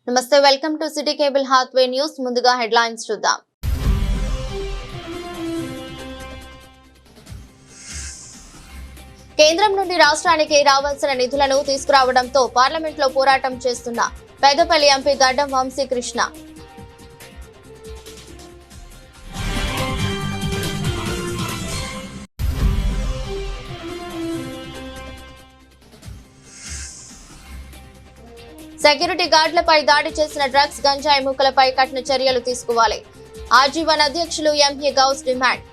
నమస్తే, welcome to city cable Hathway news. ముందుగా headlines చూద్దాం. కేంద్రం నుండి రాష్ట్రానికి రావాల్సిన నిధులను తీసుకురావడంతో పార్లమెంట్లో పోరాటం చేస్తున్న పెద్దపల్లి ఎంపీ గడ్డం వంశీకృష్ణ. సెక్యూరిటీ గార్డులపై దాడి చేసిన డ్రగ్స్ గంజాయి ముక్కలపై కఠిన చర్యలు తీసుకోవాలి. ఆర్జీవన్ అధ్యక్షులు MA Ghouse demand.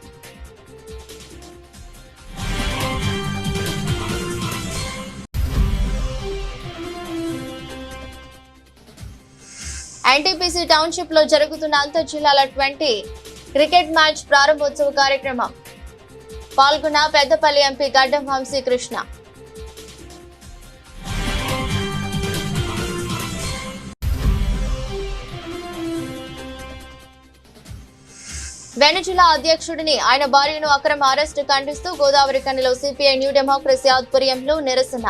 NTPC township లో జరుగుతున్న అంతర్ జిల్లాల 20 క్రికెట్ మ్యాచ్ ప్రారంభోత్సవ కార్యక్రమం. పాల్గొన్న పెద్దపల్లి ఎంపీ గడ్డం వంశీకృష్ణ. వెనుజిల్లా అధ్యక్షుడిని ఆయన భార్యను అక్రమ అరెస్టు ఖండిస్తూ గోదావరి కనిలో సిపిఐ న్యూ డెమోక్రసీ ఆధ్వర్యంలో నిరసన.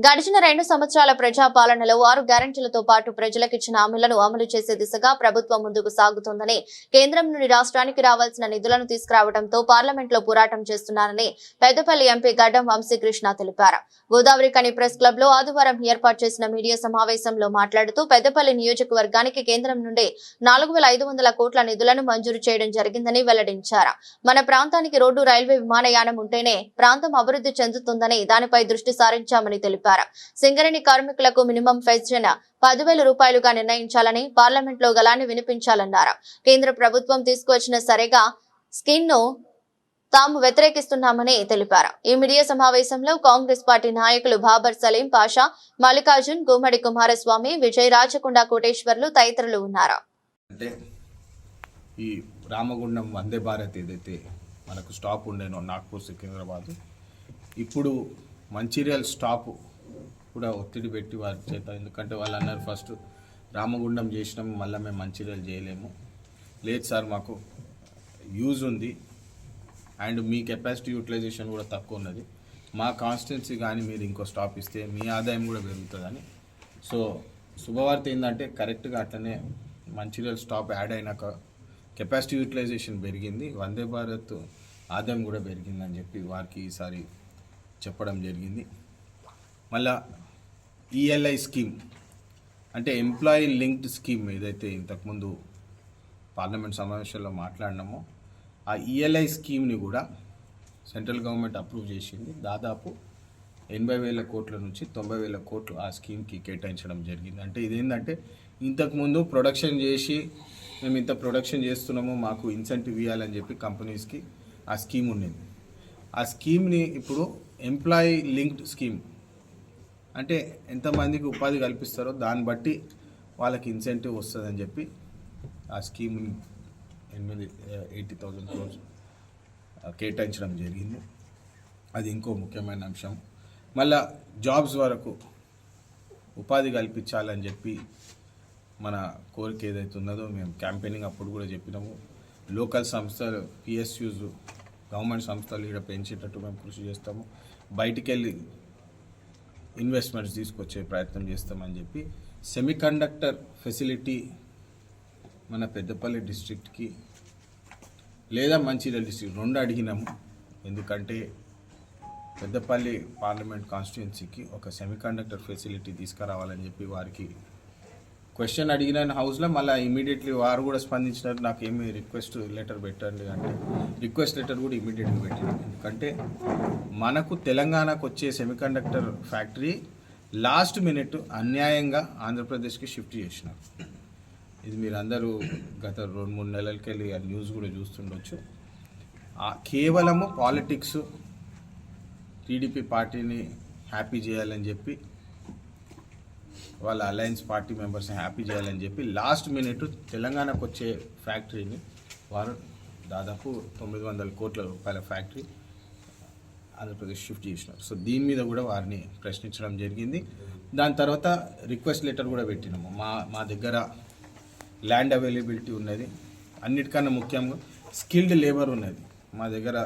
గడిచిన 2 సంవత్సరాల ప్రజాపాలనలో 6 గ్యారెంటీలతో పాటు ప్రజలకిచ్చిన హామీలను అమలు చేసే దిశగా ప్రభుత్వం ముందుకు సాగుతోందని, కేంద్రం నుండి రాష్ట్రానికి రావాల్సిన నిధులను తీసుకురావడంతో పార్లమెంట్లో పోరాటం చేస్తున్నారని పెద్దపల్లి ఎంపీ గడ్డం వంశీకృష్ణ తెలిపారు. గోదావరి కని ప్రెస్ క్లబ్ లో ఆదివారం ఏర్పాటు చేసిన మీడియా సమావేశంలో మాట్లాడుతూ పెద్దపల్లి నియోజకవర్గానికి కేంద్రం నుండి 4500 కోట్ల నిధులను మంజూరు చేయడం జరిగిందని వెల్లడించారు. మన ప్రాంతానికి రోడ్డు, రైల్వే, విమానయానం ఉంటేనే ప్రాంతం అభివృద్ధి చెందుతుందని దానిపై దృష్టి సారించామని తెలిపారు. సింగరేణి కార్మికులకు మినిమం పెన్షన్ 10,000 రూపాయలుగా నిర్ణయించాలని పార్లమెంట్ లో గలాన్ని వినిపించాలన్నారు. కేంద్ర ప్రభుత్వం తీసుకువచ్చిన సరేగా స్కీమ్ ను తాము వ్యతిరేకిస్తున్నామని తెలిపారు. ఈ మీడియా సమావేశంలో కాంగ్రెస్ పార్టీ నాయకులు బాబర్ సలీం పాషా, మల్లికార్జున్, గుమ్మడి కుమారస్వామి, విజయ్, రాచకొండ కోటేశ్వర్లు తదితరులు ఉన్నారు. అంటే ఈ రామగుండం వందే భారత్ ఏదైతే మనకు స్టాప్ ఉండేనో నాగ్పూర్ సికింద్రాబాద్, ఇప్పుడు మంచిర్యాల స్టాప్ కూడా ఒత్తిడి పెట్టి వారి చేత, ఎందుకంటే వాళ్ళు అన్నారు ఫస్ట్ రామగుండం చేసినాము, మళ్ళీ మేము మంచిర్యాల చేయలేము. లేదు సార్, మాకు యూజ్ ఉంది అండ్ మీ కెపాసిటీ యూటిలైజేషన్ కూడా తక్కువ ఉన్నది, మా కాన్స్టిట్యున్సీ కానీ మీరు ఇంకో స్టాప్ ఇస్తే మీ ఆదాయం కూడా పెరుగుతుందని. సో శుభవార్త ఏంటంటే కరెక్ట్గా అట్లనే మంచిర్యాల స్టాప్ యాడ్ అయినాక కెపాసిటీ యూటిలైజేషన్ పెరిగింది, వందే భారత్ ఆదాయం కూడా పెరిగిందని చెప్పి వారికి ఈసారి చెప్పడం జరిగింది. మళ్ళా ఈఎల్ఐ స్కీమ్ అంటే ఎంప్లాయీ లింక్డ్ స్కీమ్ ఏదైతే ఇంతకుముందు పార్లమెంట్ సమావేశంలో మాట్లాడినామో, ఆ ఈఎల్ఐ స్కీమ్ని కూడా సెంట్రల్ గవర్నమెంట్ అప్రూవ్ చేసింది. దాదాపు 80,000 కోట్ల నుంచి 90,000 కోట్లు ఆ స్కీమ్కి కేటాయించడం జరిగింది. అంటే ఇదేంటంటే ఇంతకుముందు ప్రొడక్షన్ చేసి మేము ఇంత ప్రొడక్షన్ చేస్తున్నాము, మాకు ఇన్సెంటివ్ ఇవ్వాలని చెప్పి కంపెనీస్కి ఆ స్కీమ్ ఉండేది. ఆ స్కీమ్ని ఇప్పుడు ఎంప్లాయీ లింక్డ్ స్కీమ్ అంటే ఎంతమందికి ఉపాధి కల్పిస్తారో దాన్ని బట్టి వాళ్ళకి ఇన్సెంటివ్ వస్తుందని చెప్పి ఆ స్కీమ్ని 80,000 క్రోర్స్ కేటాయించడం జరిగింది. అది ఇంకో ముఖ్యమైన అంశం. మళ్ళా జాబ్స్ వరకు ఉపాధి కల్పించాలని చెప్పి మన కోరిక ఏదైతే ఉన్నదో మేము క్యాంపెయినింగ్ అప్పుడు కూడా చెప్పినాము. లోకల్ సంస్థలు, పిఎస్యూస్, గవర్నమెంట్ సంస్థలు ఇక్కడ పెంచేటట్టు మేము కృషి చేస్తాము. బయటికి వెళ్ళి ఇన్వెస్ట్మెంట్స్ తీసుకొచ్చే ప్రయత్నం చేస్తామని చెప్పి సెమీకండక్టర్ ఫెసిలిటీ మన పెద్దపల్లి డిస్ట్రిక్ట్కి లేదా మంచిర్యాల డిస్ట్రిక్ట్ 2 అడిగినాము. ఎందుకంటే పెద్దపల్లి పార్లమెంట్ కాన్స్టిట్యున్సీకి ఒక సెమీకండక్టర్ ఫెసిలిటీ తీసుకురావాలని చెప్పి వారికి క్వశ్చన్ అడిగిన హౌస్లో మళ్ళీ ఇమీడియట్లీ వారు కూడా స్పందించినారు. నాకు ఏమి రిక్వెస్ట్ లెటర్ పెట్టండి అంటే రిక్వెస్ట్ లెటర్ కూడా ఇమీడియట్గా పెట్టినాం. ఎందుకంటే మనకు తెలంగాణకు వచ్చే సెమీకండక్టర్ ఫ్యాక్టరీ లాస్ట్ మినిట్ అన్యాయంగా ఆంధ్రప్రదేశ్కి షిఫ్ట్ చేసినారు. ఇది మీరు అందరూ గత 2-3 నెలలకి వెళ్ళి ఆ న్యూస్ కూడా చూస్తుండొచ్చు. కేవలము పాలిటిక్స్, టీడీపీ పార్టీని హ్యాపీ చేయాలని చెప్పి, వాళ్ళ అలయన్స్ పార్టీ మెంబర్స్ని హ్యాపీ చేయాలని చెప్పి లాస్ట్ మినిట్ తెలంగాణకు వచ్చే ఫ్యాక్టరీని వారు దాదాపు 900 కోట్ల రూపాయల ఫ్యాక్టరీ ఆంధ్రప్రదేశ్ షిఫ్ట్ చేసినారు. సో దీని మీద కూడా వారిని ప్రశ్నించడం జరిగింది. దాని తర్వాత రిక్వెస్ట్ లెటర్ కూడా పెట్టినాము. మా దగ్గర ల్యాండ్ అవైలబిలిటీ ఉన్నది, అన్నిటికన్నా ముఖ్యంగా స్కిల్డ్ లేబర్ ఉన్నది. మా దగ్గర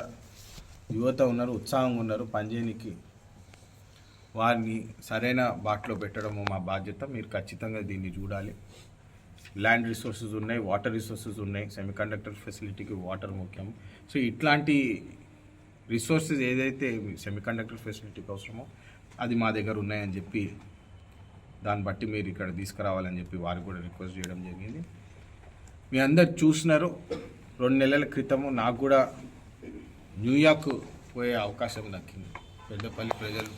యువత ఉన్నారు, ఉత్సాహంగా ఉన్నారు పనిచేయనికి. వారిని సరైన బాటలో పెట్టడము మా బాధ్యత. మీరు ఖచ్చితంగా దీన్ని చూడాలి. ల్యాండ్ రిసోర్సెస్ ఉన్నాయి, వాటర్ రిసోర్సెస్ ఉన్నాయి. సెమీకండక్టర్ ఫెసిలిటీకి వాటర్ ముఖ్యం. సో ఇట్లాంటి రిసోర్సెస్ ఏదైతే సెమీకండక్టర్ ఫెసిలిటీకి అవసరమో అది మా దగ్గర ఉన్నాయని చెప్పి దాన్ని బట్టి మీరు ఇక్కడ తీసుకురావాలని చెప్పి వారికి కూడా రిక్వెస్ట్ చేయడం జరిగింది. మీ అందరు చూసినారు, 2 నెలల క్రితము నాకు కూడా న్యూయార్క్ పోయే అవకాశం దక్కింది. పెద్దపల్లి ప్రజలు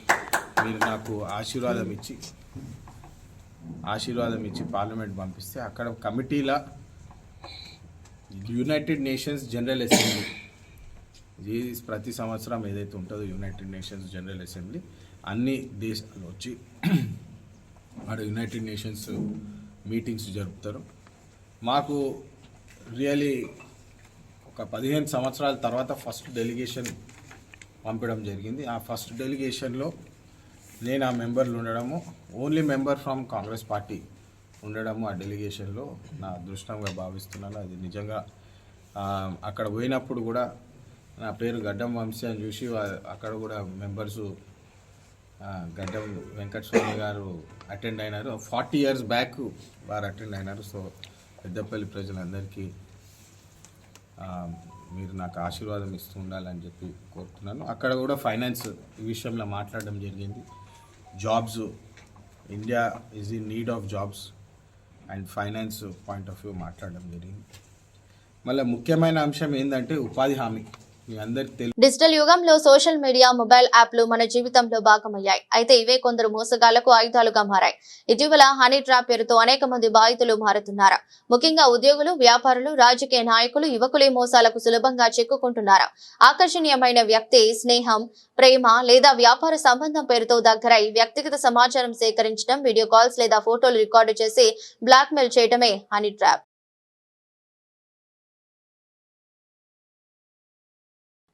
మీరు నాకు ఆశీర్వాదం ఇచ్చి పార్లమెంట్ పంపిస్తే అక్కడ కమిటీల యునైటెడ్ నేషన్స్ జనరల్ అసెంబ్లీ ప్రతి సంవత్సరం ఏదైతే ఉంటుందో యునైటెడ్ నేషన్స్ జనరల్ అసెంబ్లీ అన్ని దేశాలు వచ్చి ఆడ యునైటెడ్ నేషన్స్ మీటింగ్స్ జరుపుతారు. మాకు రియలీ ఒక 15 సంవత్సరాల తర్వాత ఫస్ట్ డెలిగేషన్ పంపడం జరిగింది. ఆ ఫస్ట్ డెలిగేషన్లో నేను ఆ మెంబర్లు ఉండడము, only member from Congress party ఉండడము ఆ డెలిగేషన్లో నా అదృష్టంగా భావిస్తున్నాను. అది నిజంగా అక్కడ పోయినప్పుడు కూడా నా పేరు గడ్డం వంశీ అని చూసి అక్కడ కూడా మెంబర్సు గడ్డం వెంకటస్వామి గారు అటెండ్ అయినారు. 40 years బ్యాక్ వారు అటెండ్ అయినారు. సో పెద్దపల్లి ప్రజలందరికీ మీరు నాకు ఆశీర్వాదం ఇస్తూ ఉండాలని చెప్పి కోరుతున్నాను. అక్కడ కూడా ఫైనాన్స్ ఈ విషయంలో మాట్లాడడం జరిగింది. Jobs, India is in need of jobs and finance point of view మాట్లాడడం జరిగింది. మళ్ళీ ముఖ్యమైన అంశం ఏంటంటే ఉపాధి హామీ. మీ అందరికీ తెలుసు, డిజిటల్ యుగంలో సోషల్ మీడియా, మొబైల్ యాప్లు మన జీవితంలో భాగమయ్యాయి. అయితే ఇవే కొందరు మోసగాళ్లకు ఆయుధాలుగా మారాయి. ఇటీవల హనీ ట్రాప్ పేరుతో అనేక మంది బాధితులు మారుతున్నారు. ముఖ్యంగా ఉద్యోగులు, వ్యాపారులు, రాజకీయ నాయకులు, యువకులు ఈ మోసాలకు సులభంగా చిక్కుకుంటున్నారు. ఆకర్షణీయమైన వ్యక్తి, స్నేహం, ప్రేమ లేదా వ్యాపార సంబంధం పేరుతో దగ్గరై వ్యక్తిగత సమాచారం సేకరించడం, వీడియో కాల్స్ లేదా ఫోటోలు రికార్డు చేసి బ్లాక్మెయిల్ చేయడమే హనీ ట్రాప్.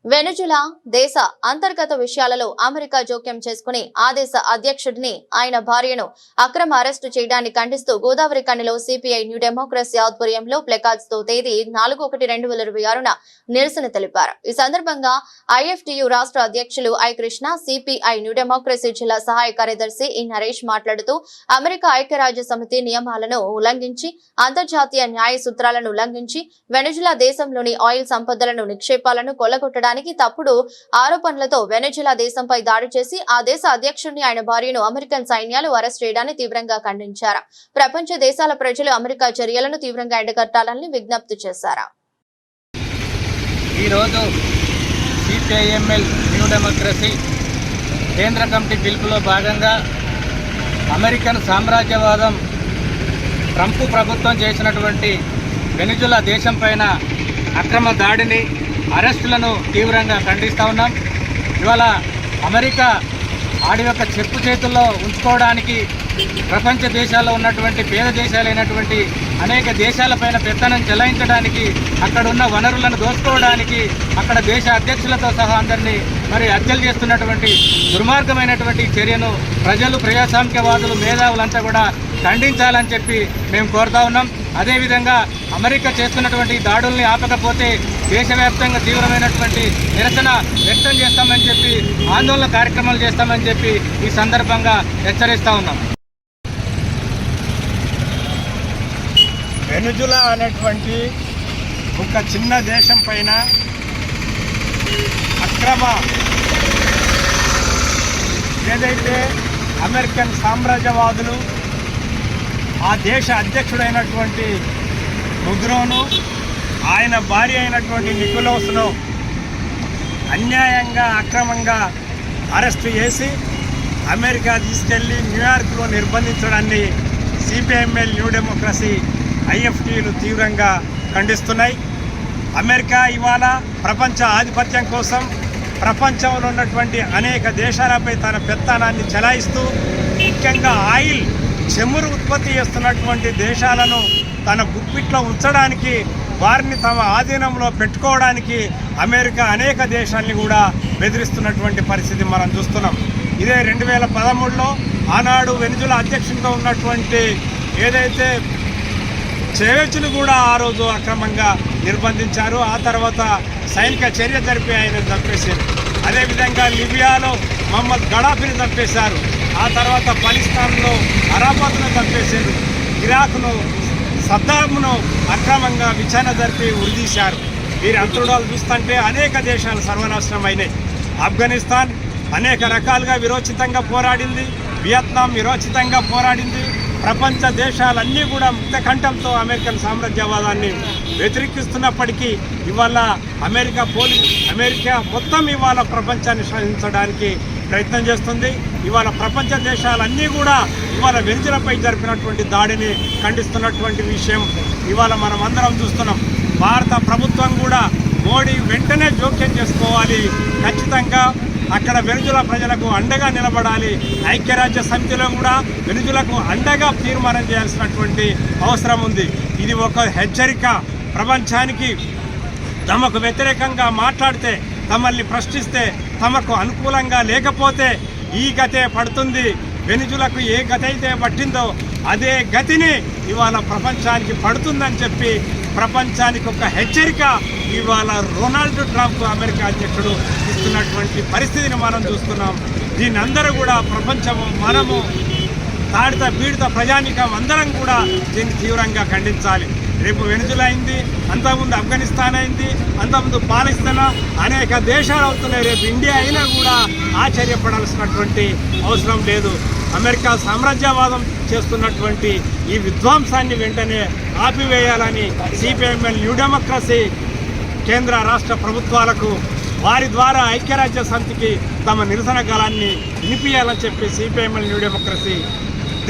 వెనుజులా దేశ అంతర్గత విషయాలలో అమెరికా జోక్యం చేసుకుని ఆ దేశ అధ్యక్షుడిని, ఆయన భార్యను అక్రమ అరెస్టు చేయడాన్ని ఖండిస్తూ గోదావరి కనిలో సిపిఐ న్యూ డెమోక్రసీ ఆధ్వర్యంలో ప్లకార్డ్స్ తో తేదీ 4/1/2026న నిరసన తెలిపారు. ఈ సందర్భంగా ఐఎఫ్టియు రాష్ట్ర అధ్యక్షులు I Krishna, CPI new democracy జిల్లా సహాయ కార్యదర్శి ఇ నరేష్ మాట్లాడుతూ అమెరికా ఐక్యరాజ్య సమితి నియమాలను ఉల్లంఘించి, అంతర్జాతీయ న్యాయ సూత్రాలను ఉల్లంఘించి వెనుజులా దేశంలోని ఆయిల్ సంపదలను, నిక్షేపాలను కొల్లగొట్టడానికి తప్పుడు ఆరోపణలతో వెనుజులా దేశంపై దాడి చేసి ఆ దేశ అధ్యక్షుడిని, ఆయన భార్యను అమెరికన్ సైన్యాలు అరెస్ట్ చేయడాన్ని తీవ్రంగా ఖండించారు. ప్రపంచ దేశాల ప్రజలు అమెరికా చర్యలను తీవ్రంగా ఎండగట్టాలని విజ్ఞప్తి చేశారు. ఈరోజు సిపిఐఎంఎల్ న్యూ డెమోక్రసీ కేంద్ర కమిటీ పిలుపులో భాగంగా అమెరికన్ సామ్రాజ్యవాదం ట్రంప్ ప్రభుత్వం చేసినటువంటి వెనుజులా దేశం పైన అక్రమ దాడిని, అరెస్టులను తీవ్రంగా ఖండిస్తూ ఉన్నాం. ఇవాళ అమెరికా ఆడి యొక్క చెప్పు చేతుల్లో ఉంచుకోవడానికి ప్రపంచ దేశాల్లో ఉన్నటువంటి పేద దేశాలైనటువంటి అనేక దేశాలపైన పెత్తనం చెలాయించడానికి, అక్కడ ఉన్న వనరులను దోచుకోవడానికి, అక్కడ దేశ అధ్యక్షులతో సహా అందరినీ హత్యలు చేస్తున్నటువంటి దుర్మార్గమైనటువంటి చర్యను ప్రజలు, ప్రజాస్వామ్యవాదులు, మేధావులంతా కూడా ఖండించాలని చెప్పి మేము కోరుతా ఉన్నాం. అదేవిధంగా అమెరికా చేస్తున్నటువంటి దాడుల్ని ఆపకపోతే దేశవ్యాప్తంగా తీవ్రమైనటువంటి నిరసన వ్యక్తం చేస్తామని చెప్పి, ఆందోళన కార్యక్రమాలు చేస్తామని చెప్పి ఈ సందర్భంగా హెచ్చరిస్తూ ఉన్నాం. వెనుజులా అనేటువంటి ఒక చిన్న దేశం పైన అక్రమ ఏదైతే అమెరికన్ సామ్రాజ్యవాదులు ఆ దేశ అధ్యక్షుడైనటువంటి ముగ్రోను, ఆయన భార్య అయినటువంటి నికోలస్ను అన్యాయంగా, అక్రమంగా అరెస్టు చేసి అమెరికా తీసుకెళ్లి న్యూయార్క్లో నిర్బంధించడాన్ని సిపిఐఎంఎల్ న్యూ డెమోక్రసీ ఐఎఫ్టీలు తీవ్రంగా ఖండిస్తున్నాయి. అమెరికా ఇవాళ ప్రపంచ ఆధిపత్యం కోసం ప్రపంచంలో ఉన్నటువంటి అనేక దేశాలపై తన పెత్తనాన్ని చెలాయిస్తూ, ముఖ్యంగా ఆయిల్, చెమురు ఉత్పత్తి చేస్తున్నటువంటి దేశాలను తన గుప్పిట్లో ఉంచడానికి, వారిని తమ ఆధీనంలో పెట్టుకోవడానికి అమెరికా అనేక దేశాలని కూడా బెదిరిస్తున్నటువంటి పరిస్థితి మనం చూస్తున్నాం. ఇదే 2013లో ఆనాడు వెనుజులా అధ్యక్షుడిగా ఉన్నటువంటి ఏదైతే చేవేజ్ను కూడా ఆ రోజు అక్రమంగా నిర్బంధించారు. ఆ తర్వాత సైనిక చర్య జరిపి ఆయన చంపేశారు. అదేవిధంగా లిబియాలో మహమ్మద్ గడాఫీని చంపేశారు. ఆ తర్వాత పాకిస్తాన్లో అరాఫత్ను చంపేశారు. ఇరాక్ను సద్దామును అక్రమంగా విచారణ జరిపి ఉరిదీశారు. వీరి అంతరుడాలు చూస్తుంటే అనేక దేశాలు సర్వనాశనం అయినాయి. ఆఫ్ఘనిస్తాన్ అనేక రకాలుగా విరోచితంగా పోరాడింది. వియత్నాం విరోచితంగా పోరాడింది. ప్రపంచ దేశాలన్నీ కూడా ముక్తకంఠంతో అమెరికన్ సామ్రాజ్యవాదాన్ని వ్యతిరేకిస్తున్నప్పటికీ ఇవాళ అమెరికా మొత్తం ఇవాళ ప్రపంచాన్ని సాధించడానికి ప్రయత్నం చేస్తుంది. ఇవాళ ప్రపంచ దేశాలన్నీ కూడా ఇవాళ వెనిజులాపై జరిపినటువంటి దాడిని ఖండిస్తున్నటువంటి విషయం ఇవాళ మనం అందరం చూస్తున్నాం. భారత ప్రభుత్వం కూడా మోడీ వెంటనే జోక్యం చేసుకోవాలి. ఖచ్చితంగా అక్కడ వెనిజులా ప్రజలకు అండగా నిలబడాలి. ఐక్యరాజ్య సమితిలో కూడా వెనిజులాకు అండగా తీర్మానం చేయాల్సినటువంటి అవసరం ఉంది. ఇది ఒక హెచ్చరిక ప్రపంచానికి. తమకు వ్యతిరేకంగా మాట్లాడితే, తమల్ని ప్రశ్నిస్తే, తమకు అనుకూలంగా లేకపోతే ఈ గతే పడుతుంది. వెనిజులాకు ఏ గతి అయితే పట్టిందో అదే గతిని ఇవాళ ప్రపంచానికి పడుతుందని చెప్పి ప్రపంచానికి ఒక హెచ్చరిక ఇవాళ డొనాల్డ్ ట్రంప్ అమెరికా అధ్యక్షుడు ఇస్తున్నటువంటి పరిస్థితిని మనం చూస్తున్నాం. దీన్ని అందరూ కూడా ప్రపంచము, మనము, తాడిత పీడిత ప్రజానికం అందరం కూడా దీన్ని తీవ్రంగా ఖండించాలి. రేపు వెనిజులా అయింది, అంతకుముందు ఆఫ్ఘనిస్తాన్ అయింది, అంతకుముందు పాకిస్తాన్, అనేక దేశాలు అవుతున్నాయి. రేపు ఇండియా అయినా కూడా ఆశ్చర్యపడాల్సినటువంటి అవసరం లేదు. అమెరికా సామ్రాజ్యవాదం చేస్తున్నటువంటి ఈ విధ్వంసాన్ని వెంటనే ఆపివేయాలని సిపిఎంఎల్ న్యూ డెమోక్రసీ కేంద్ర రాష్ట్ర ప్రభుత్వాలకు వారి ద్వారా ఐక్యరాజ్య సమితికి తమ నిరసన గళాన్ని వినిపించాలని చెప్పి సిపిఎంఎల్ న్యూ డెమోక్రసీ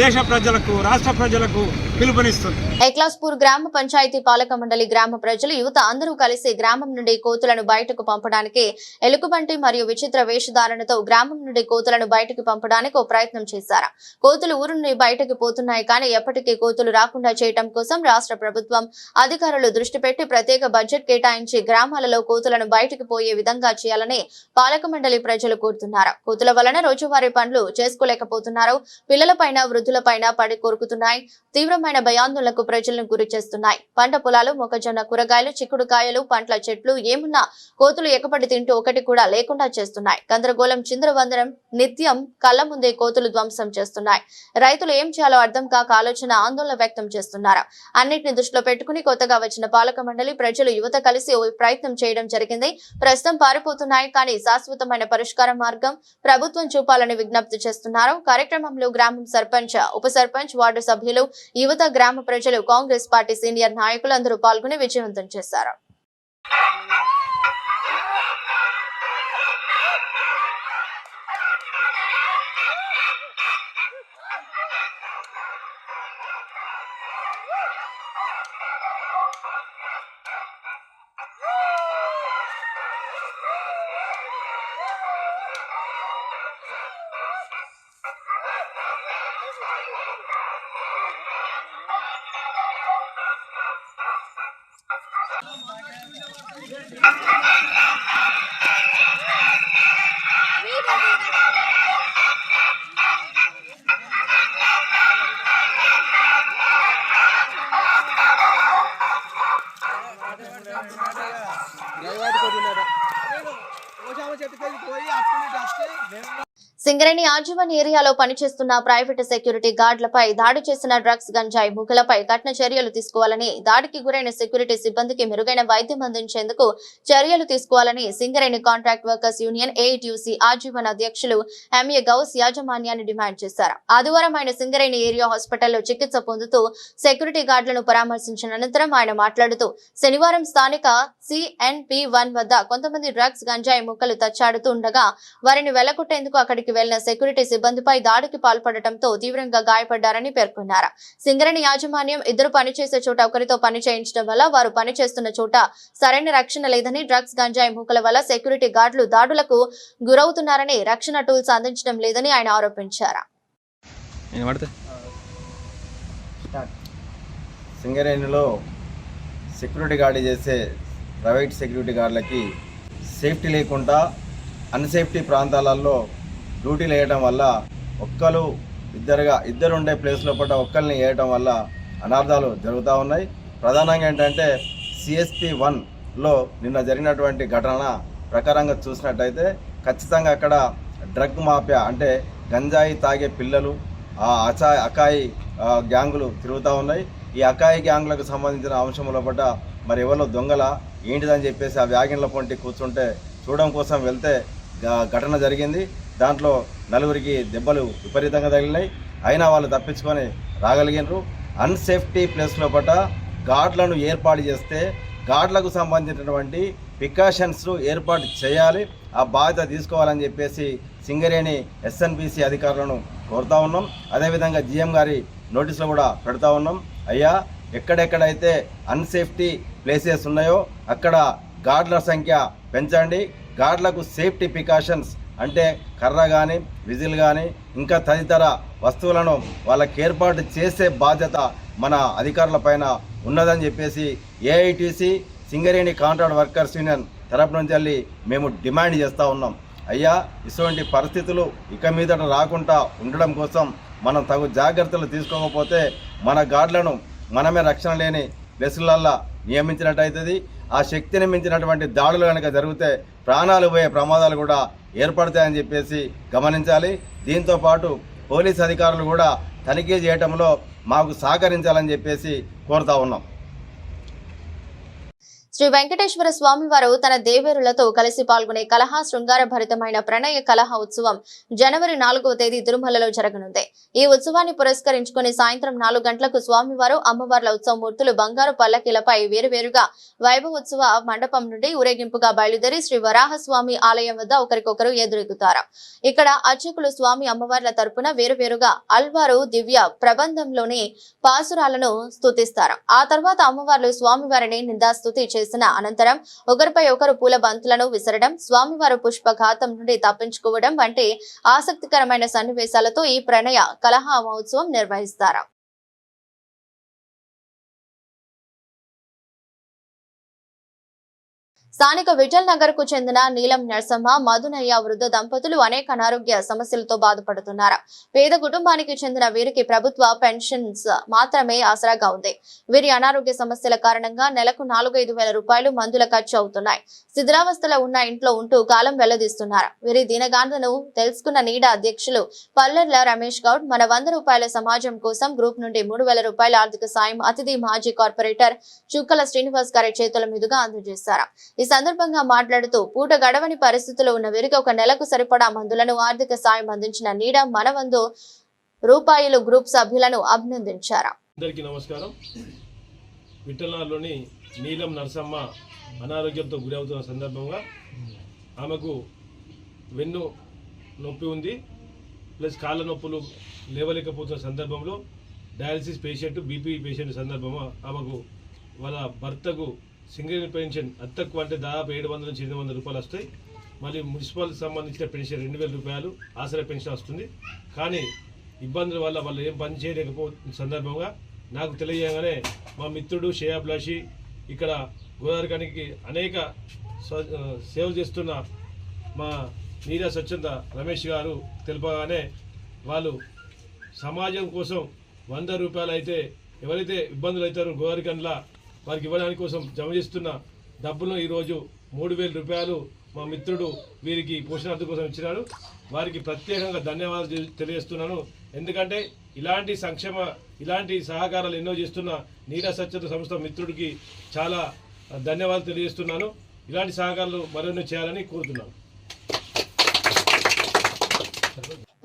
దేశ ప్రజలకు, రాష్ట్ర ప్రజలకు పిలుపునిస్తుంది. ఎక్లాస్పూర్ గ్రామ పంచాయతీ పాలక మండలి గ్రామ ప్రజలు, యువత అందరూ కలిసి గ్రామం నుండి కోతులను బయటకు పంపడానికి ఎలుకబంటి మరియు విచిత్ర వేషధారణతో గ్రామం నుండి కోతులను బయటకు పంపడానికి ఓ ప్రయత్నం చేశారు. కోతులు ఊరు నుండి బయటకు పోతున్నాయి, కానీ ఎప్పటికీ కోతులు రాకుండా చేయడం కోసం రాష్ట్ర ప్రభుత్వం అధికారులు దృష్టి పెట్టి ప్రత్యేక బడ్జెట్ కేటాయించి గ్రామాలలో కోతులను బయటకు పోయే విధంగా చేయాలని పాలక మండలి ప్రజలు కోరుతున్నారు. కోతుల వలన రోజువారీ పనులు చేసుకోలేకపోతున్నారు. పిల్లలపైన, వృద్ధులపైన పడి కొరుకుతున్నాయి. తీవ్రమైన భయాందోళనకు ప్రజలను గురి చేస్తున్నాయి. పంట పొలాలు, మొక్కజొన్న, కూరగాయలు, చిక్కుడుకాయలు, పండ్ల చెట్లు ఏమున్నా కోతులు ఎకపడి తింటూ ఒకటి కూడా లేకుండా చేస్తున్నాయి. గందరగోళం, చిందరవందరం, నిత్యం కళ్ల ముందే కోతులు ధ్వంసం చేస్తున్నాయి. రైతులు ఏం చేయాలో అర్థం కాక ఆందోళన వ్యక్తం చేస్తున్నారు. అన్నింటిని దృష్టిలో పెట్టుకుని కొత్తగా వచ్చిన పాలక మండలి ప్రజలు, యువత కలిసి ఓ ప్రయత్నం చేయడం జరిగింది. ప్రస్తుతం పారిపోతున్నాయి, కానీ శాశ్వతమైన పరిష్కార మార్గం ప్రభుత్వం చూపాలని విజ్ఞప్తి చేస్తున్నారు. కార్యక్రమంలో గ్రామం సర్పంచ్, ఉప సర్పంచ్, వార్డు సభ్యులు, యువత, గ్రామ ప్రజలు, కాంగ్రెస్ పార్టీ సీనియర్ నాయకులు అందరూ పాల్గొని విజయవంతం చేశారు. సింగరేణి ఆజీవన్ ఏరియాలో పనిచేస్తున్న ప్రైవేటు సెక్యూరిటీ గార్డులపై దాడి చేసిన డ్రగ్స్, గంజాయి మూకలపై కఠిన చర్యలు తీసుకోవాలని, దాడికి గురైన సెక్యూరిటీ సిబ్బందికి మెరుగైన వైద్యం అందించేందుకు చర్యలు తీసుకోవాలని Singareni contract workers union AITUC ఆజీవన్ అధ్యక్షులు ఎంఏ గౌస్ యాజమాన్యాన్ని డిమాండ్ చేశారు. ఆదివారం ఆయన సింగరేణి ఏరియా హాస్పిటల్లో చికిత్స పొందుతూ సెక్యూరిటీ గార్డులను పరామర్శించిన అనంతరం ఆయన మాట్లాడుతూ, శనివారం స్థానిక CNP1 వద్ద కొంతమంది డ్రగ్స్, గంజాయి మూకలు తచ్చాడుతూ ఉండగా వారిని వెళ్లగొట్టేందుకు అక్కడికి వెళ్లిన సెక్యూరిటీ సిబ్బందిపై దాడికి పాల్పడటంతో తీవ్రంగా గాయపడ్డారని పేర్కొన్నారు. సింగరేణి యాజమాన్యం ఇద్దరు పనిచేసే చోట ఒకరితో పని చేయించడం వల్ల వారు పనిచేస్తున్న చోట సరైన రక్షణ లేదని, డ్రగ్స్, గంజాయి మూకల వల్ల సెక్యూరిటీ గార్డులు దాడులకు గురవుతున్నారని, రక్షణ టూల్స్ అందించడం లేదని ఆయన ఆరోపించారు. సింగరేణిలో సెక్యూరిటీ గార్డు చేసే ప్రైవేట్ సెక్యూరిటీ గార్డులకి సేఫ్టీ లేకుండా అన్సేఫ్టీ ప్రాంతాలలో డ్యూటీలు వేయడం వల్ల ఇద్దరు ఉండే ప్లేస్లో పట్ల ఒక్కరిని వేయడం వల్ల అనార్థాలు జరుగుతూ ఉన్నాయి. ప్రధానంగా ఏంటంటే CSP1లో నిన్న జరిగినటువంటి ఘటన ప్రకారంగా చూసినట్టయితే ఖచ్చితంగా అక్కడ డ్రగ్ మాఫియా అంటే గంజాయి తాగే పిల్లలు అకాయి గ్యాంగులు తిరుగుతూ ఉన్నాయి. ఈ అకాయి గ్యాంగులకు సంబంధించిన అంశంలో పట్ల మరి ఎవరో దొంగల ఏంటిదని చెప్పేసి ఆ వ్యాగన్ల పొంటి కూర్చుంటే చూడడం కోసం వెళ్తే ఘటన జరిగింది. దాంట్లో నలుగురికి దెబ్బలు విపరీతంగా తగిలినాయి. అయినా వాళ్ళు తప్పించుకొని రాగలిగినారు. అన్సేఫ్టీ ప్లేస్లో పట్ల గార్డులను ఏర్పాటు చేస్తే గార్డులకు సంబంధించినటువంటి ప్రికాషన్స్ ఏర్పాటు చేయాలి, ఆ బాధ్యత తీసుకోవాలని చెప్పేసి సింగరేణి ఎస్ఎన్బిసి అధికారులను కోరుతా ఉన్నాం. అదేవిధంగా జిఎం గారి నోటీసులు కూడా పెడతా ఉన్నాం. అయ్యా, ఎక్కడెక్కడైతే అన్సేఫ్టీ ప్లేసెస్ ఉన్నాయో అక్కడ గార్డుల సంఖ్య పెంచండి. గార్డులకు సేఫ్టీ ప్రికాషన్స్ అంటే కర్ర కానీ విజిల్ కానీ ఇంకా తదితర వస్తువులను వాళ్ళకి ఏర్పాటు చేసే బాధ్యత మన అధికారుల పైన ఉన్నదని చెప్పేసి AITC Singareni contract workers union తరపు నుంచి మేము డిమాండ్ చేస్తూ ఉన్నాం. అయ్యా, ఇటువంటి పరిస్థితులు ఇక మీదట రాకుండా ఉండడం కోసం మనం తగు జాగ్రత్తలు తీసుకోకపోతే మన గార్డులను మనమే రక్షణ లేని ప్లేసులల్లో నియమించినట్టయితుంది. ఆ శక్తిని మించినటువంటి దాడులు కనుక జరిగితే ప్రాణాలు పోయే ప్రమాదాలు కూడా ఏర్పడతాయని చెప్పేసి గమనించాలి. దీంతోపాటు పోలీస్ అధికారులు కూడా తనిఖీ చేయడంలో మాకు సహకరించాలని చెప్పేసి కోరుతా ఉన్నాం. శ్రీ వెంకటేశ్వర స్వామివారు తన దేవేరులతో కలిసి పాల్గొనే కలహ శృంగార భరితమైన ప్రణయ కలహ ఉత్సవం జనవరి 4వ తేదీ తిరుమలలో జరగనుంది. ఈ ఉత్సవాన్ని పురస్కరించుకుని సాయంత్రం 4 గంటలకు స్వామివారు అమ్మవార్ల ఉత్సవమూర్తులు బంగారు పల్లకీలపై వేరువేరుగా వైభవోత్సవ మండపం నుండి ఊరేగింపుగా బయలుదేరి శ్రీ వరాహస్వామి ఆలయం వద్ద ఒకరికొకరు ఎదురెగుతారు. ఇక్కడ అర్చకులు స్వామి అమ్మవార్ల తరపున వేరువేరుగా అల్వారు దివ్య ప్రబంధంలోని పాసురాలను స్తుతిస్తారు. ఆ తర్వాత అమ్మవార్లు స్వామివారిని నిందాస్తుతి చేసిన అనంతరం ఒకరిపై ఒకరు పూల బంతులను విసరడం, స్వామివారు పుష్పఘాతం నుండి తప్పించుకోవడం వంటి ఆసక్తికరమైన సన్నివేశాలతో ఈ ప్రణయ కలహ మహోత్సవం నిర్వహిస్తారు. స్థానిక విఠల్ నగర్ కు చెందిన నీలం నరసమ్మ, మధునయ్య వృద్ధ దంపతులు అనేక అనారోగ్య సమస్యలతో బాధపడుతున్నారు. పేద కుటుంబానికి చెందిన వీరికి ప్రభుత్వ పెన్షన్స్ మాత్రమే ఆసరాగా ఉంది. వీరి అనారోగ్య సమస్యల కారణంగా నెలకు 4-5 వేల రూపాయలు మందుల ఖర్చు అవుతున్నాయి. శిథిలావస్థలో ఉన్న ఇంట్లో ఉంటూ కాలం వెళ్లదీస్తున్నారు. వీరి దీనగాథను తెలుసుకున్న నీడ అధ్యక్షులు పల్లెర్ల రమేష్ గౌడ్ మన 100 రూపాయల సమాజం కోసం గ్రూప్ నుండి 3,000 రూపాయల ఆర్థిక సాయం అతిథి మాజీ కార్పొరేటర్ చుక్కల శ్రీనివాస్ గారి చేతుల మీదుగా అందజేశారు. ఈ సందర్భంగా మాట్లాడుతూ పూట గడవని పరిస్థితుల్లో ఉన్న వీరికి ఒక నెలకు సరిపడా మందులను ఆర్థిక సాయం అందించిన నీడ మన 100 రూపాయలు గ్రూప్ సభ్యులను అభినందించారు. అందరికీ నమస్కారం. విఠలనాలోని నీలం నరసమ్మ అనారోగ్యంతో గురవుతున్న సందర్భంగా ఆమెకు వెన్ను నొప్పి ఉంది, ప్లస్ కాళ్ళ నొప్పులు లేవలేకపోతున్న సందర్భంలో డయాలసిస్ పేషెంట్, బీపీ పేషెంట్ సందర్భంగా ఆమెకు వాళ్ళ భర్తకు సింగిల్ పెన్షన్ అతి తక్కువ అంటే దాదాపు 700 నుంచి 800 రూపాయలు వస్తాయి. మళ్ళీ మున్సిపల్ సంబంధించిన పెన్షన్ 2,000 రూపాయలు ఆసరా పెన్షన్ వస్తుంది. కానీ ఇబ్బందుల వల్ల వాళ్ళు ఏం పని చేయలేకపోతున్న సందర్భంగా నాకు తెలియగానే మా మిత్రుడు శ్రేయాభిలాషి ఇక్కడ గోదావరికి అనేక సేవలు చేస్తున్న మా నీరా స్వచ్ఛంద రమేష్ గారు తెలుపగానే వాళ్ళు సమాజం కోసం 100 రూపాయలు అయితే ఎవరైతే ఇబ్బందులు అవుతారో గోదావరికండ్లా వారికి ఇవ్వడానికి కోసం జమ చేస్తున్న డబ్బులను ఈరోజు 3,000 రూపాయలు మా మిత్రుడు వీరికి పోషణార్థం కోసం ఇచ్చినాడు. వారికి ప్రత్యేకంగా ధన్యవాదాలు తెలియజేస్తున్నాను. ఎందుకంటే ఇలాంటి సహకారాలు ఎన్నో చేస్తున్న నీరా స్వచ్ఛత సంస్థ మిత్రుడికి చాలా ధన్యవాదాలు తెలియజేస్తున్నాను. ఇలాంటి సహకారాలు మరెన్నో చేయాలని కోరుతున్నాను.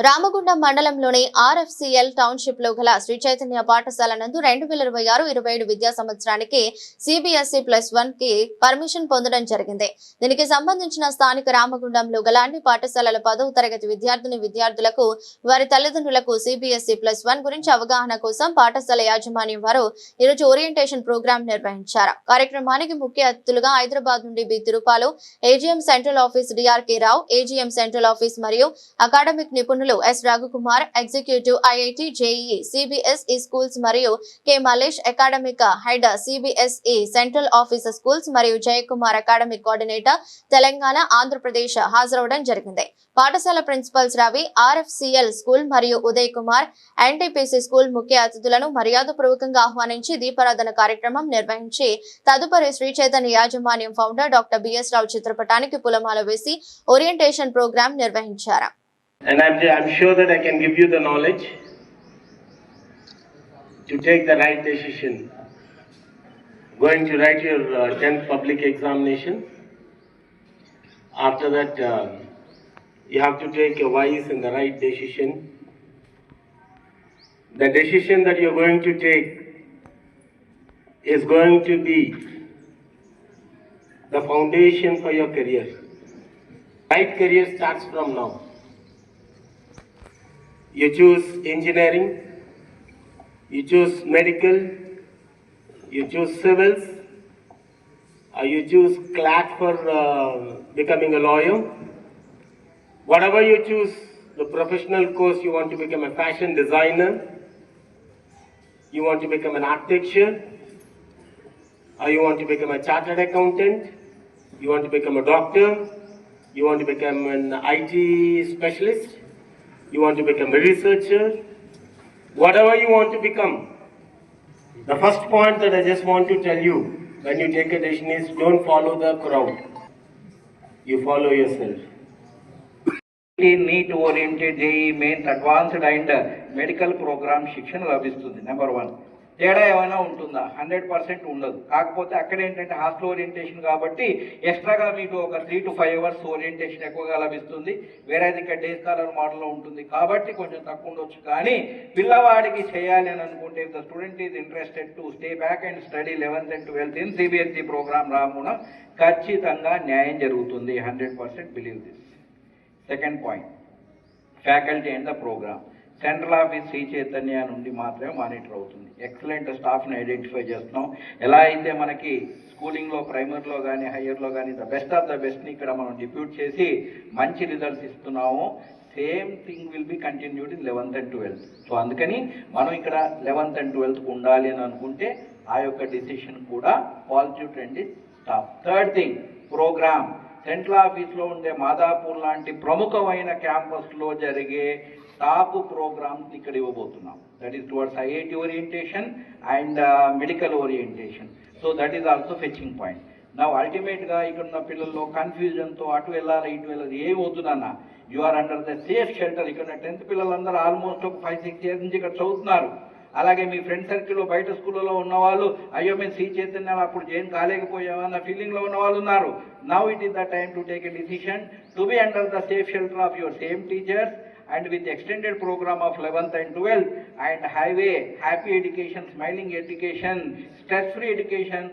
రామగుండం మండలంలోని ఆర్ఎఫ్సిఎల్ టౌన్షిప్ లో గల శ్రీ చైతన్య పాఠశాల నందు 2026-27 విద్యా సంవత్సరానికి CBSE+1 కి పర్మిషన్ పొందడం జరిగింది. దీనికి సంబంధించిన స్థానిక రామగుండంలో గల అన్ని పాఠశాలల 10వ తరగతి విద్యార్థులకు వారి తల్లిదండ్రులకు CBSE+1 గురించి అవగాహన కోసం పాఠశాల యాజమాన్యం వారు ఈరోజు ఓరియంటేషన్ ప్రోగ్రాం నిర్వహించారు. కార్యక్రమానికి ముఖ్య అతిథులుగా హైదరాబాద్ నుండి B Tirupalu, AGM central office DRK రావు, AGM సెంట్రల్ ఆఫీస్ మరియు అకాడమిక్ నిపుణులు నిపుణులు yes Raghukumar, executive IIT, JEE, CBSE schools మరియు K Malesh academic head CBSE central officer schools మరియు జయకుమార్ అకాడమిక్ కోఆర్డినేటర్ తెలంగాణ, ఆంధ్రప్రదేశ్ హాజరవడం జరిగింది. పాఠశాల ప్రిన్సిపల్స్ రవి, ఆర్ఎఫ్సిఎల్ స్కూల్ మరియు ఉదయ్ కుమార్, ఎన్టీపీసీ స్కూల్ ముఖ్య అతిథులను మర్యాదపూర్వకంగా ఆహ్వానించి దీపారాధన కార్యక్రమం నిర్వహించి తదుపరి శ్రీ చైతన్య యాజమాన్యం ఫౌండర్ డాక్టర్ బిఎస్ రావు చిత్రపటానికి పూలమాల వేసి ఓరియంటేషన్ ప్రోగ్రాం నిర్వహించారు. And I'm sure that I can give you the knowledge to take the right decision. Going to write your 10th public examination. After that, you have to take a wise and the right decision. The decision that you're going to take is going to be the foundation for your career. Right career starts from now. You choose engineering, you choose medical, you choose civils, or you choose CLAT for becoming a lawyer. Whatever you choose, the professional course, you want to become a fashion designer, you want to become an architecture, or you want to become a chartered accountant, you want to become a doctor, you want to become an IT specialist, you want to become a researcher, whatever you want to become. The first point that I just want to tell you when you take a decision is don't follow the crowd. You follow yourself. NEET oriented JEE mains advanced and medical programme శిక్షణ లభిస్తుంది. Number 1. తేడా ఏమైనా ఉంటుందా? 100% ఉండదు. కాకపోతే అక్కడ ఏంటంటే hostel orientation కాబట్టి ఎక్స్ట్రాగా మీకు ఒక 3 to 5 hours ఓరియంటేషన్ ఎక్కువగా లభిస్తుంది. వేరే ఇక్కడ డే స్కాలర్ మోడల్లో ఉంటుంది కాబట్టి కొంచెం తక్కువ ఉండొచ్చు. కానీ పిల్లవాడికి చేయాలి అని అనుకుంటే the student is interested to stay back and study 11th and 12th in CBSE program రామున ఖచ్చితంగా న్యాయం జరుగుతుంది. 100% believe this. Second point, faculty and the program. Central office Shri Chaitanya నుండి మాత్రమే మానిటర్ అవుతుంది. ఎక్సలెంట్ స్టాఫ్ని ఐడెంటిఫై చేస్తున్నాం. ఎలా అయితే మనకి స్కూలింగ్లో ప్రైమరీలో కానీ హయ్యర్లో కానీ ద బెస్ట్ ఆఫ్ ద బెస్ట్ని ఇక్కడ మనం డిప్యూట్ చేసి మంచి రిజల్ట్స్ ఇస్తున్నాము. Same thing will be continued in 11th and 12th. So అందుకని మనం ఇక్కడ 11th and 12th ఉండాలి అని అనుకుంటే ఆ యొక్క డిసిషన్ కూడా positive trend is staff. Third thing, programme. Central ఆఫీస్లో ఉండే మాదాపూర్ లాంటి ప్రముఖమైన క్యాంపస్లో జరిగే టాప్ ప్రోగ్రామ్స్ ఇక్కడ ఇవ్వబోతున్నాం. That is towards IIT orientation and medical orientation. So that is also fetching point. నా అల్టిమేట్గా ఇక్కడ ఉన్న పిల్లల్లో కన్ఫ్యూజన్తో అటు వెళ్ళాలి ఇటు వెళ్ళాలి ఏం వద్దునన్నా, you are under the safe shelter. ఇక్కడ 10th పిల్లలందరూ ఆల్మోస్ట్ ఒక 5-6 years నుంచి ఇక్కడ చదువుతున్నారు. అలాగే మీ ఫ్రెండ్ సర్కిల్లో బయట స్కూళ్ళలో ఉన్నవాళ్ళు అయ్యో మేము శ్రీ చైతన్యాలు అప్పుడు జైన్ కాలేకపోయామన్న ఫీలింగ్లో ఉన్న వాళ్ళు ఉన్నారు. Now it is the time to take a decision to be under the safe shelter of your same teachers and with extended program of 11th and 12th and have a happy education, smiling education, stress-free education.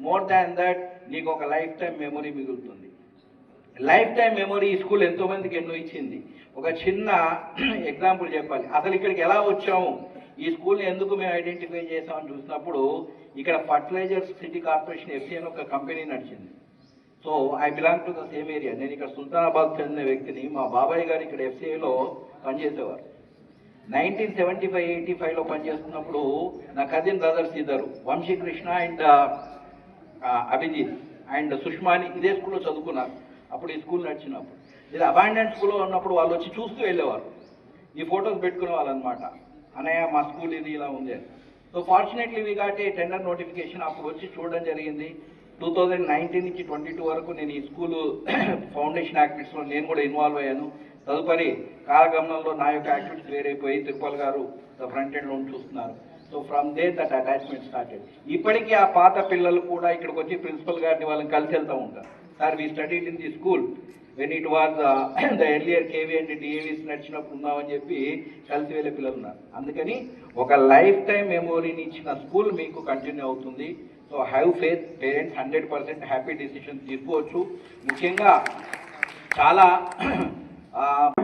More than that, నీకు ఒక life time memory మిగులుతుంది. Life time memory ఈ school ఎంతో మందికి ఎన్నో ఇచ్చింది. ఒక చిన్న ఎగ్జాంపుల్ చెప్పాలి. అసలు ఇక్కడికి ఎలా వచ్చాము, ఈ స్కూల్ని ఎందుకు మేము ఐడెంటిఫై చేసామని చూసినప్పుడు ఇక్కడ ఫర్టిలైజర్స్ సిటీ కార్పొరేషన్ ఎఫ్సీ అని ఒక కంపెనీ నడిచింది. So I belong to the same area. నేను ఇక్కడ సుల్తానాబాద్ చెందిన వ్యక్తిని. మా బాబాయ్ గారు ఇక్కడ ఎఫ్సీఐలో పనిచేసేవారు. 1975-85లో పనిచేస్తున్నప్పుడు నా కజిన్ బ్రదర్స్ ఇద్దరు, వంశీకృష్ణ అండ్ అభిజిత్ అండ్ సుష్మాని ఇదే స్కూల్లో చదువుకున్నారు. అప్పుడు ఈ స్కూల్ నడిచినప్పుడు ఇది అబాండెంట్ స్కూల్లో ఉన్నప్పుడు వాళ్ళు వచ్చి చూస్తూ వెళ్ళేవారు. ఈ ఫొటోస్ పెట్టుకునే వాళ్ళు అనమాట. అన్నయ్య మా స్కూల్ ఇది ఇలా ఉంది అని. So fortunately we got a tender notification. అప్పుడు వచ్చి చూడడం జరిగింది. 2019 నుంచి 22 వరకు నేను ఈ స్కూలు ఫౌండేషన్ యాక్టివిటీస్లో నేను కూడా ఇన్వాల్వ్ అయ్యాను. తదుపరి కాలగమనంలో నా యొక్క యాక్టివిటీస్ వేరైపోయి తిరుపతి గారు ద ఫ్రంట్ ఎండ్లో చూస్తున్నారు. So from there that attachment started. ఇప్పటికీ ఆ పాత పిల్లలు కూడా ఇక్కడికి వచ్చి ప్రిన్సిపల్ గారిని వాళ్ళని కలిసి వెళ్తూ ఉంటారు. Sir we studied in the school when it was the earlier KV and DAVs నడిచినప్పుడు ఉన్నామని చెప్పి కలిసి వెళ్ళే పిల్లలు ఉన్నారు. అందుకని ఒక లైఫ్ టైం మెమోరీని ఇచ్చిన స్కూల్ మీకు కంటిన్యూ అవుతుంది. So have faith. Parents 100% happy decision తీసుకోవచ్చు. ముఖ్యంగా చాలా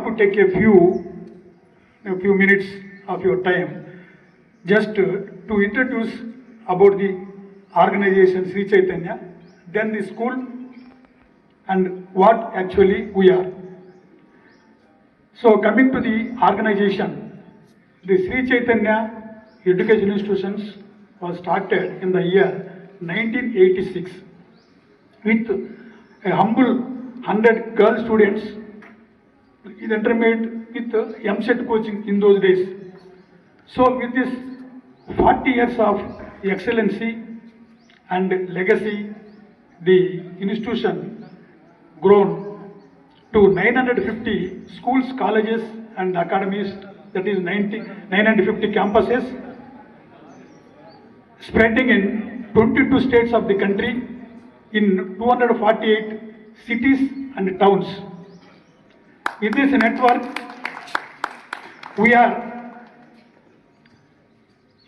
to take a few minutes of your time just to introduce about the organization Sri Chaitanya, then the school and what actually we are. So coming to the organization, the Sri Chaitanya Education Institutions was started in the year 1986 with a humble 100 girl students in intermediate with MSET coaching in those days. So with this 40 years of excellency and legacy, the institution grown to 950 schools, colleges and academies, that is 950 campuses, spreading in 22 states of the country in 248 cities and towns. With this network, we are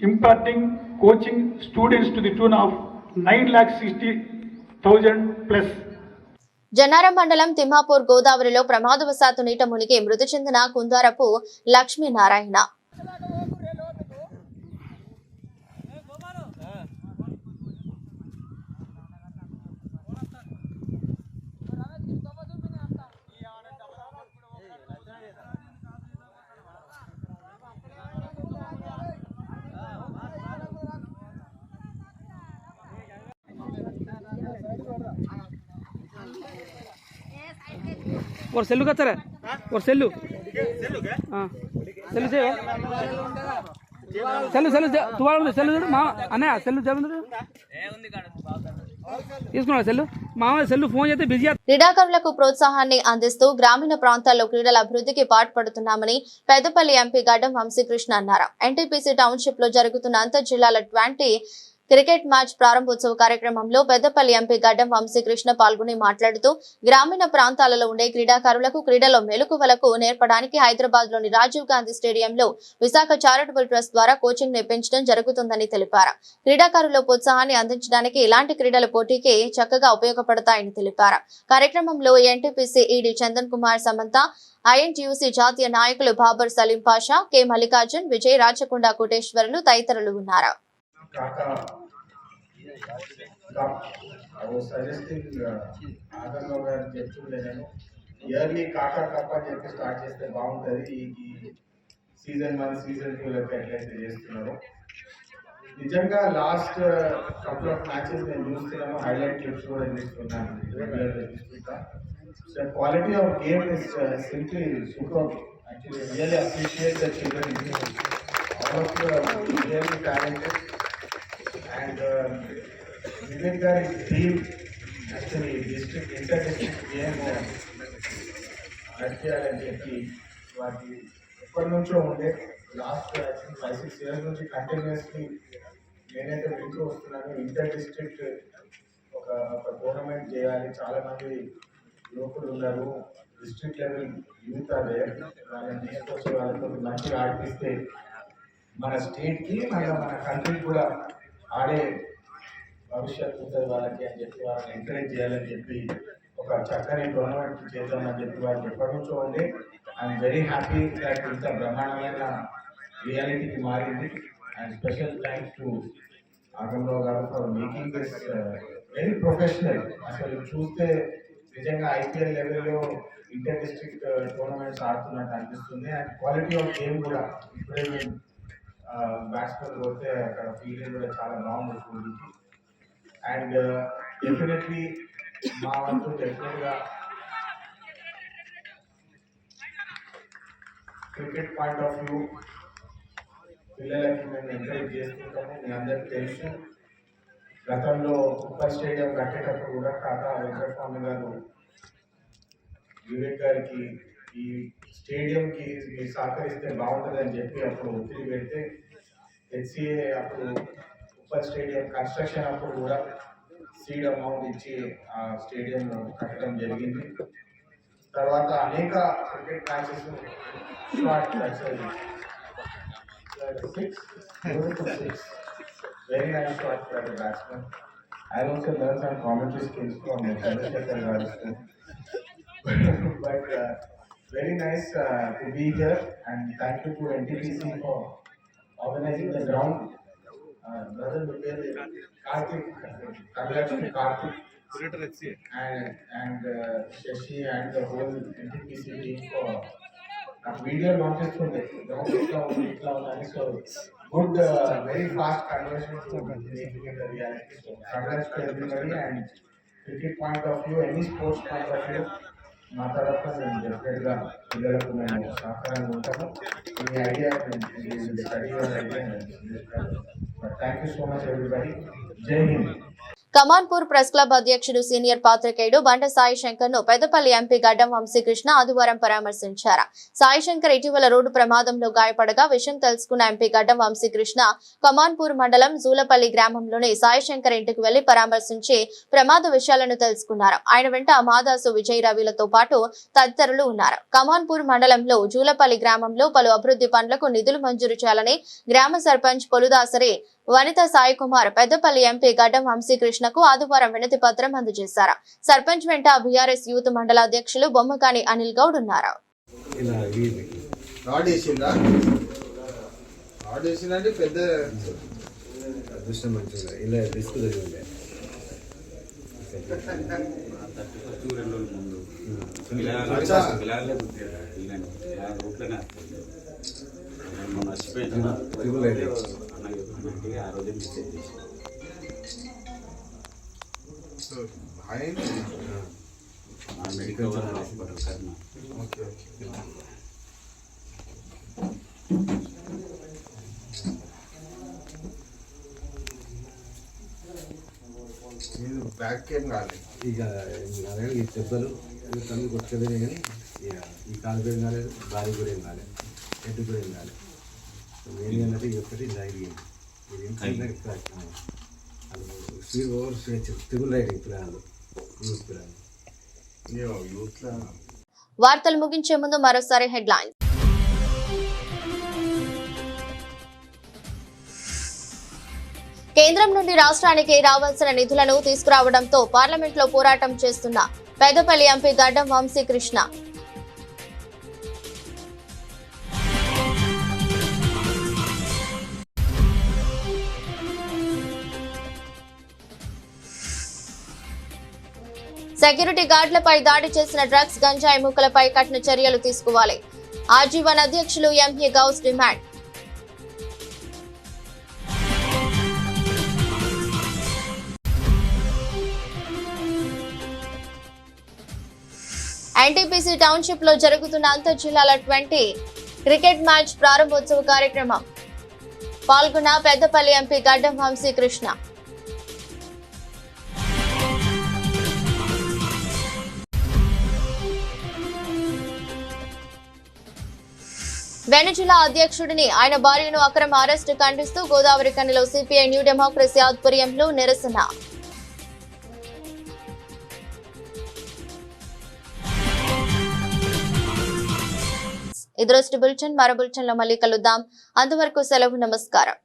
imparting coaching students to the tune of 9,60,000 plus. Jannaram మండలం తిమ్మాపూర్ గోదావరిలో ప్రమాదవశాత్తు నీట మునిగి మృతి చెందిన కుందారపు లక్ష్మీనారాయణ. और सेल्लू का sir और सेल्लू हाँ सेल्लू से सेल्लू सेल्लू तुम्हारा सेल्लू మా అన్నయ్య సెల్లు తీసుకున్నాడు సెల్లు మామ సెల్లు ఫోన్ చేస్తే బిజీ. క్రీడాకారులకు ప్రోత్సాహాన్ని అందిస్తూ గ్రామీణ ప్రాంతాల్లో క్రీడల అభివృద్ధికి పాటుపడుతున్నామని పెద్దపల్లి ఎంపీ గడ్డం వంశీకృష్ణ అన్నారు. ఎన్టీపీసీ టౌన్షిప్ లో జరుగుతున్న అంతర్ జిల్లాల 20 క్రికెట్ మ్యాచ్ ప్రారంభోత్సవ కార్యక్రమంలో పెద్దపల్లి ఎంపీ గడ్డం వంశీకృష్ణ పాల్గొని మాట్లాడుతూ గ్రామీణ ప్రాంతాలలో ఉండే క్రీడాకారులకు క్రీడలో మెలకువలకు నేర్పడానికి హైదరాబాద్ లోని రాజీవ్ గాంధీ స్టేడియంలో విశాఖ చారిటబుల్ ట్రస్ట్ ద్వారా కోచింగ్ నేర్పించడం జరుగుతుందని తెలిపారు. క్రీడాకారుల ప్రోత్సాహాన్ని అందించడానికి ఇలాంటి క్రీడల పోటీకి చక్కగా ఉపయోగపడతాయని తెలిపారు. కార్యక్రమంలో NTPC ED Chandan Kumar Samantha, INTUC జాతీయ నాయకులు బాబర్ సలీం పాషా, కె మల్లికార్జున్, విజయ్, రాచకొండ కోటేశ్వరులు తదితరులు ఉన్నారు. ఇయర్లీ కాకా కప్ అని చెప్పి స్టార్ట్ చేస్తే బాగుంటుంది. ఈ సీజన్ 1 సీజన్ 2 ఎట్లయితే చేస్తున్నారు. నిజంగా లాస్ట్ కపుల్ ఆఫ్ మ్యాచెస్ నేను చూస్తున్నాను, హైలైట్ క్లిప్స్ కూడా చూస్తున్నాను, రెగ్యులర్గా చూస్తుంటా. The quality of game is simply super. Actually really appreciate the children. All of really talented. And Vivek Gari team actually inter-district game నడిచేయాలని చెప్పి వాటి ఎప్పటి నుంచో ఉండే. లాస్ట్ 5-6 years నుంచి కంటిన్యూస్లీ నేనైతే వింటూ వస్తున్నాను. ఇంటర్ డిస్ట్రిక్ట్ ఒక టోర్నమెంట్ చేయాలి, చాలా మంది యువకులు ఉన్నారు, డిస్ట్రిక్ట్ లెవెల్ యూత్ అదే, వాళ్ళని తీసుకొచ్చి వాళ్ళతో మంచిగా ఆడిపిస్తే మన స్టేట్కి మన కంట్రీకి కూడా ఆడే భవిష్యత్తు ఉంటుంది వాళ్ళకి అని చెప్పి వాళ్ళని ఎంకరేజ్ చేయాలని చెప్పి ఒక చక్కని టోర్నమెంట్ చేద్దామని చెప్పి వాళ్ళు ఎప్పటి నుంచో ఉండే. ఐఎమ్ వెరీ హ్యాపీ దట్ ఇంత బ్రహ్మాండమైన రియాలిటీకి మారింది. And special thanks to Agamrao గారు for making this very professional. అసలు చూస్తే నిజంగా ఐపీఎల్ లెవెల్లో ఇంటర్ డిస్ట్రిక్ట్ టోర్నమెంట్స్ ఆడుతున్నట్టు అనిపిస్తుంది. అండ్ క్వాలిటీ ఆఫ్ గేమ్ కూడా ఇప్పుడే బ్యాట్స్మెన్ పోతే అక్కడ ఫీల్డింగ్ కూడా చాలా బాగుంది స్కూల్కి. అండ్ డెఫినెట్లీ మా వంతు డెఫినెట్గా క్రికెట్ పాయింట్ ఆఫ్ వ్యూ పిల్లలకి మేము ఎంకరేజ్ చేసుకుంటాము. మీ అందరికీ తెలుసు, గతంలో ఉప్పల్ స్టేడియం కట్టేటప్పుడు కూడా కాకా వెంకటస్వామి గారు వివేక్ గారికి ఈ స్టేడియంకి మీరు సహకరిస్తే బాగుంటుందని చెప్పి అప్పుడు ఒత్తిడి పెడితే హెచ్సిఏ అప్పుడు ఉప్పల్ స్టేడియం కన్స్ట్రక్షన్ అప్పుడు కూడా సీడ్ అమౌంట్ ఇచ్చి ఆ స్టేడియం కట్టడం జరిగింది. తర్వాత అనేక cricket matches short very nice shot for the batsmen. I also learned some commentary skills from Chandrasekhar Garu. But very nice to be here, and thank you to NTPC for organizing the ground. Brother Karthik, congratulations Karthik and Shashi and the whole NTPC team for నాకు వీడియోలు పంపిస్తుండే ఇట్లా ఉంది ఇట్లా ఉంది అని. So good very fast conversion congrats to everybody. And cricket point of view, any sports point of view మా తరఫున మేము డెఫినెట్గా పిల్లలకు మేము సహకారంగా ఉంటాము. ఈ idea study idea. Thank you so much everybody. జై హింద్. కమాన్పూర్ ప్రెస్ క్లబ్ అధ్యక్షుడు సీనియర్ పాత్రికేయుడు బండ సాయి శంకర్ ను పెద్దపల్లి ఎంపీ గడ్డం వంశీకృష్ణ ఆదివారం పరామర్శించారు. సాయి శంకర్ ఇటీవల రోడ్డు ప్రమాదంలో గాయపడగా విషయం తెలుసుకున్న ఎంపీ గడ్డం వంశీకృష్ణ కమాన్పూర్ మండలం జూలపల్లి గ్రామంలోని సాయి శంకర్ ఇంటికి వెళ్లి పరామర్శించి ప్రమాద విషయాలను తెలుసుకున్నారు. ఆయన వెంట మాదాసు విజయ్ రవిలతో పాటు తదితరులు ఉన్నారు. కమాన్పూర్ మండలంలో జూలపల్లి గ్రామంలో పలు అభివృద్ధి పనులకు నిధులు మంజూరు చేయాలని గ్రామ సర్పంచ్ పొలుదాసరి వనిత సాయి కుమార్ పెద్దపల్లి ఎంపీ గడ్డం వంశీకృష్ణకు ఆదివారం వినతి పత్రం అందజేశారు. సర్పంచ్ వెంట బీఆర్ఎస్ యూత్ మండల అధ్యక్షులు బొమ్మకాని అనిల్ గౌడ్ ఉన్నారు. బ్యాక్ ఏం కాలేదు, ఇక ఈ దెబ్బలు కళ్ళు కొట్టదే కానీ ఈ కాలు కూడా ఏం కాలేదు, బాడీ కూడా ఏం కాలేదు, హెడ్ కూడా ఏం కాలేదు. మెయిన్ ఏంటంటే ఇది ఒక్కటి జరిగింది. ఇది ఓవర్ తెగులు రైడింగ్ పిల్లలు యూత్ పిల్లలు. వార్తలు ముగించే ముందు మరోసారి హెడ్లైన్స్. కేంద్రం నుండి రాష్ట్రానికి రావాల్సిన నిధులను తీసుకురావడంతో పార్లమెంట్లో పోరాటం చేస్తున్న పెద్దపల్లి ఎంపీ గడ్డం వంశీకృష్ణ. సెక్యూరిటీ గార్డులపై దాడి చేసిన డ్రగ్స్ గంజాయి ముక్కలపై కఠిన చర్యలు తీసుకోవాలి. ఆజీవన్ అధ్యక్షులు MA Ghouse demand. NTPC township లో జరుగుతున్న అంతర్ జిల్లాల 20 క్రికెట్ మ్యాచ్ ప్రారంభోత్సవ కార్యక్రమం. పాల్గొన్న పెద్దపల్లి ఎంపీ గడ్డం వంశీకృష్ణ. వెనుజిల్లా అధ్యక్షుడిని ఆయన భార్యను అక్రమ అరెస్టు ఖండిస్తూ గోదావరి కనిలో సిపిఐ న్యూ డెమోక్రసీ ఆధ్వర్యంలో నిరసన. ఇది రోజు బులెటిన్. మరో బులెటిన్ లో మళ్ళీ కలుద్దాం. అంతవరకు సెలవు. నమస్కారం.